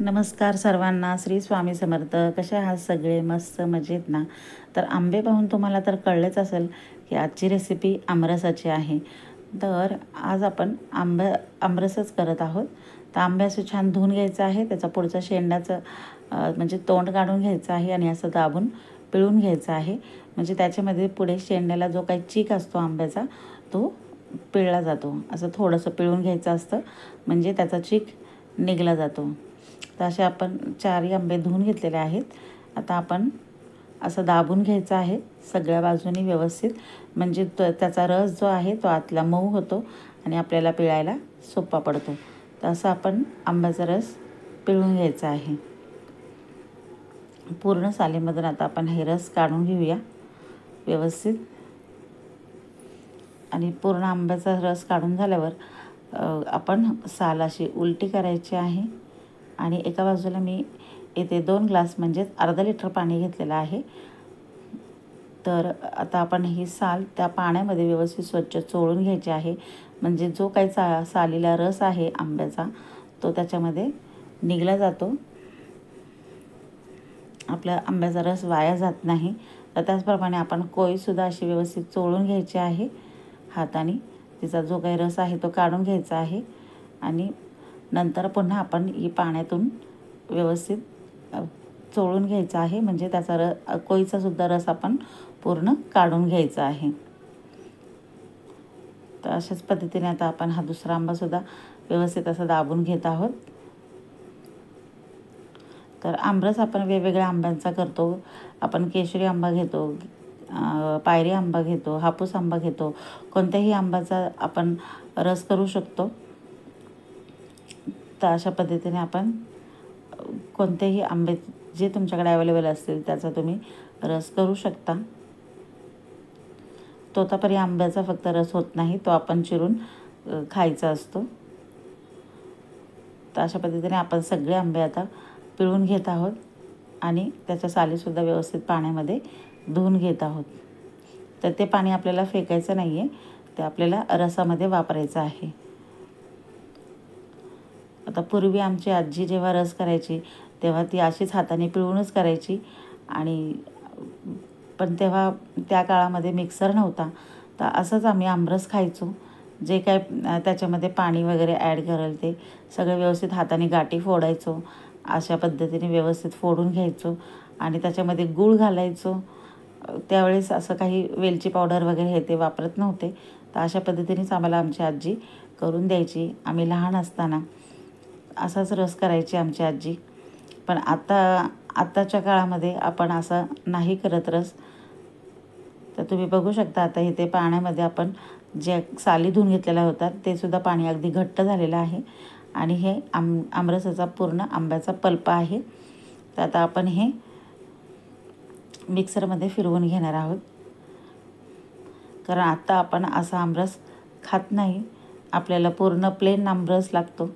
नमस्कार सर्वांना. श्री स्वामी समर्थ. कसे आहात सगळे? मस्त मजेत ना? तर आंबे पाहून तुम्हाला तर कळलेच असेल की आजची रेसिपी आमरसाची आहे. तर आज आपण आमरसच करत आहोत. तर आंबे असे छान धुवून घ्यायचं आहे. त्याचा पुढचा शेंडाचं म्हणजे तोंड काढून घ्यायचं आहे आणि असं दाबून पिळून घ्यायचं आहे. म्हणजे त्याच्यामध्ये पुढे शेंड्याला जो काही चीक असतो आंब्याचा तो पिळला जातो. असं थोडंसं पिळून घ्यायचं असतं म्हणजे त्याचा चीक निघला जातो. तर असे आपण 4 आंबे धुवून घेतलेले आहेत. आता आपण असं दाबून घ्यायचं आहे सगळ्या बाजूनी व्यवस्थित, म्हणजे त्याचा रस जो आहे तो आतला मऊ होतो आणि आपल्याला पिळायला सोपा पडतो. तर असं आपण आंब्याचा रस पिळून घ्यायचा आहे. पूर्ण सालीमधून आता आपण हे रस काढून घेऊया व्यवस्थित. आणि पूर्ण आंब्याचा रस काढून झाल्यावर आपण साल अशी उलटी करायची आहे. आणि एका बाजूला मी इथे 2 ग्लास म्हणजेच अर्धा लिटर पाणी घेतलेलं आहे. तर आता आपण ही साल त्या पाण्यामध्ये व्यवस्थित स्वच्छ चोळून घ्यायची आहे. म्हणजे जो काही सालीला रस आहे आंब्याचा तो त्याच्यामध्ये निघला जातो. आपल्या आंब्याचा रस वाया जात नाही. तर त्याचप्रमाणे आपण कोळीसुद्धा अशी व्यवस्थित चोळून घ्यायची आहे हाताने. तिचा जो काही रस आहे तो काढून घ्यायचा आहे आणि नंतर पुन्हा आपण ही पाण्यातून व्यवस्थित चोळून घ्यायचा आहे. म्हणजे त्याचा कोळीचा सुद्धा रस आपण पूर्ण काढून घ्यायचा आहे. तर अशाच पद्धतीने आता आपण हा दुसरा आंबासुद्धा व्यवस्थित असा दाबून घेत आहोत. तर आमरस आपण वेगवेगळ्या आंब्यांचा करतो. आपण केशरी आंबा घेतो, पायरी आंबा घेतो, हापूस आंबा घेतो. कोणत्याही आंब्याचा आपण रस करू शकतो. तर अशा पद्धतीने आपण कोणतेही आंबे जे तुमच्याकडे अवेलेबल असतील त्याचा तुम्ही रस करू शकता. तोतापुरी आंब्याचा फक्त रस होत नाही, तो आपण चिरून खायचा असतो. तर अशा पद्धतीने आपण सगळे आंबे आता पिळून घेत आहोत आणि त्याच्या सालीसुद्धा व्यवस्थित पाण्यामध्ये धुवून घेत आहोत. तर ते पाणी आपल्याला फेकायचं नाही आहे, ते आपल्याला रसामध्ये वापरायचं आहे. आता पूर्वी आमची आजी जेव्हा रस करायची तेव्हा ती अशीच हाताने पिळूनच करायची. आणि पण तेव्हा त्या काळामध्ये मिक्सर नव्हता. तर असंच आम्ही आमरस खायचो. जे काय त्याच्यामध्ये पाणी वगैरे ॲड करेल ते सगळं व्यवस्थित हाताने गाठी फोडायचो. अशा पद्धतीने व्यवस्थित फोडून घ्यायचो आणि त्याच्यामध्ये गूळ घालायचो. त्यावेळेस असं काही वेलची पावडर वगैरे हे ते वापरत नव्हते. तर अशा पद्धतीनेच आम्हाला आमची आजी करून द्यायची. आम्ही लहान असताना असाच रस करायची आमची आजी. पण आत्ताच्या काळामध्ये आपण असं नाही करत रस. तर तुम्ही बघू शकता आता इथे पाण्यामध्ये आपण जे साली धुवून घेतलेल्या होतात ते सुद्धा पाणी अगदी घट्ट झालेलं आहे. आणि हे आमरसाचा पूर्ण आंब्याचा पल्प आहे. तर आता आपण हे मिक्सरमध्ये फिरवून घेणार आहोत. कारण आता आपण असा आमरस खात नाही, आपल्याला पूर्ण प्लेन आमरस लागतो.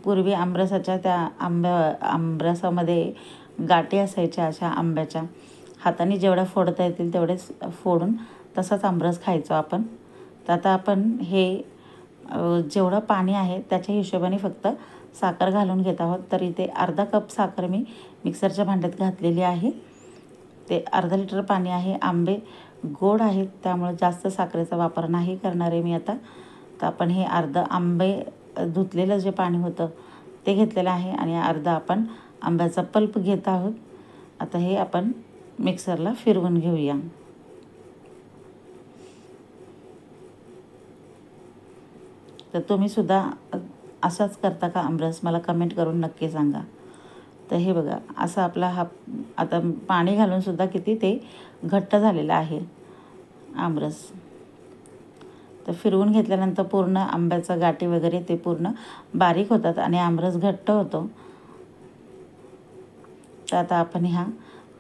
पूर्वी आमरसाच्या त्या आमरसामध्ये गाठी असायच्या अशा आंब्याच्या. हाताने जेवढ्या फोडता येतील तेवढेच फोडून तसाच आमरस खायचो आपण. तर आता आपण हे जेवढं पाणी आहे त्याच्या हिशोबाने फक्त साखर घालून घेत आहोत. तर इथे अर्धा कप साखर मी मिक्सरच्या भांड्यात घातलेली आहे. ते अर्धा लिटर पाणी आहे. आंबे गोड आहेत त्यामुळे जास्त साखरेचा वापर नाही करणार आहे मी आता. तर आपण हे अर्धं आंबे धुतलेलं जे पाणी होतं ते घेतलेलं आहे आणि अर्धा आपण आंब्याचा पल्प घेत आहोत. आता हे आपण मिक्सरला फिरवून घेऊया. तर तुम्हीसुद्धा असाच करता का आमरस? मला कमेंट करून नक्की सांगा. तर हे बघा असा आपला हा आता पाणी घालूनसुद्धा किती ते घट्ट झालेलं आहे आमरस. तर फिरवून घेतल्यानंतर पूर्ण आंब्याचा गाठी वगैरे ते पूर्ण बारीक होतात आणि आमरस घट्ट होतो. तर आता आपण ह्या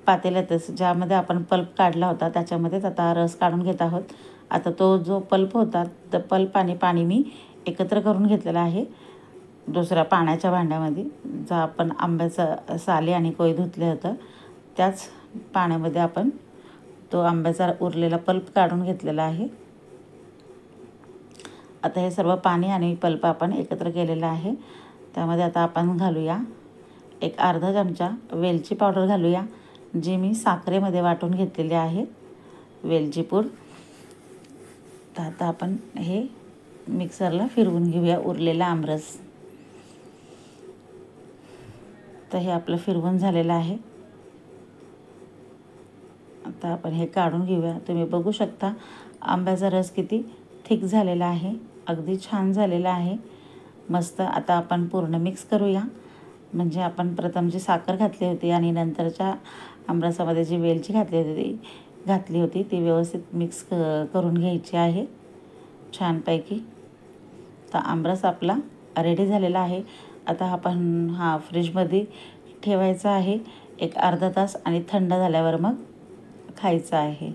पातेल्यातच ज्यामध्ये आपण पल्प काढला होता त्याच्यामध्येच आता रस काढून घेत आहोत. आता तो जो पल्प होता तर पल्प आणि पाणी मी एकत्र करून घेतलेला आहे दुसऱ्या पाण्याच्या भांड्यामध्ये. जो आपण आंब्याचं साली आणि कोळी धुतलं होतं त्याच पाण्यामध्ये आपण तो आंब्याचा उरलेला पल्प काढून घेतलेला आहे. आता हे सर्व पाणी आणि पल्प आपण एकत्र केलेलं आहे. त्यामध्ये आता आपण घालूया एक अर्धा चमचा वेलची पावडर घालूया, जी मी साखरेमध्ये वाटून घेतलेली आहे वेलची पूड. तर आता आपण हे मिक्सरला फिरवून घेऊया उरलेला आमरस. तर हे आपलं फिरवून झालेलं आहे. आता आपण हे काढून घेऊया. तुम्ही बघू शकता आंब्याचा रस किती थिक झालेला आहे, अगदी छान झालेला आहे, मस्त. आता आपण पूर्ण मिक्स करूया. म्हणजे आपण प्रथम जी साखर घातली होती आणि नंतरच्या आमरसामध्ये जी वेलची घातली होती ती व्यवस्थित मिक्स करून घ्यायची आहे छानपैकी. तर आमरस आपला रेडी झालेला आहे. आता आपण फ्रीजमध्ये ठेवायचा आहे एक अर्धा तास आणि थंड झाल्यावर मग खायचं आहे.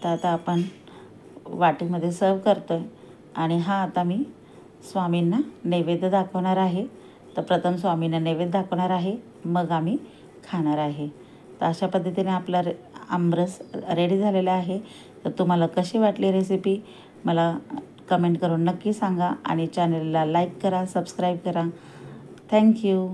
तर आता आपण वाटीमध्ये सर्व करतो आहे आणि आता मी स्वामींना नैवेद्य दाखवणार आहे. तर प्रथम स्वामींना नैवेद्य दाखवणार आहे, मग आम्ही खाणार आहे. तर अशा पद्धतीने आपला आमरस रेडी झालेला आहे. तर तुम्हाला कशी वाटली रेसिपी मला कमेंट करून नक्की सांगा आणि चॅनलला लाईक करा, सबस्क्राईब करा. थँक्यू.